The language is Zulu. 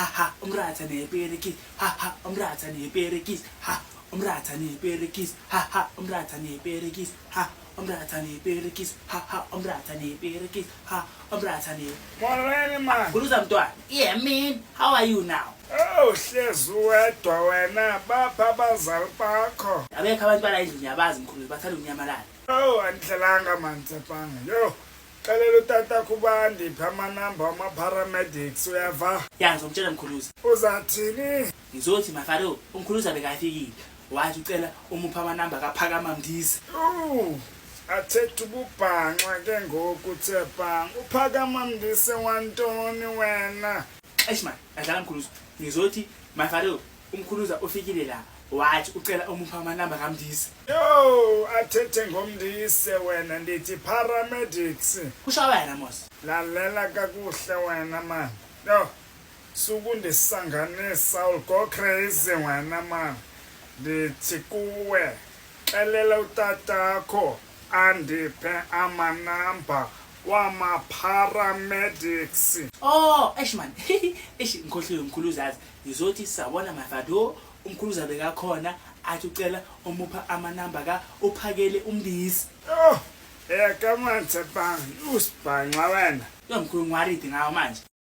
ha umratha neperekisi ha umratha neperekisi ha umratha neperekisi ha umratha neperekisi ha umratha neperekisi ha umratha neperekisi ha umratha ne. Morning man. Khuluza mntwana. Yeah man, how are you now? Oh, hlezi wedwa wena bapha abazali bakho. Abekho abantu bala endlini yabazi mkhulu bathanda unyamalala. Oh, andlelanga mantsepanga. Yo, xelela utata kuba ndipha amanamba wama-paramedics uyava. Ya ngizomtshela mkhuluza. Uzathini? Ngizothi mafaro umkhuluza bekafikile. Wathi ucela umupha amanamba kaPhakama Mdisi. Athethe ububhanxa ke ngoku Tsepang. uPhakama Mdisi wantoni wena? Eish man, adlala mkhuluza. Ngizothi mafaro umkhuluza ufikile la. Wathi ucela umupha amanamba kaMdisi. Yo, athethe ngomndisi wena ndithi paramedics. Kusho wena mos. Lalela kakuhle wena man. Yo, sukundisanganisa go crazy wena man. Ndithi kuwe xelela utatakho andiphe amanamba wama-paramedics. Oh, eish man. Eish ngikhohliwe mkhuluza azi. Ngizothi sabona mafado umkhuluza bekakhona athi ucela umupha amanamba ka uphakele uMdisi. Yo, yeka manje bang, usibhanqa wena. Yo mkhulu ngwaridi ngawo manje.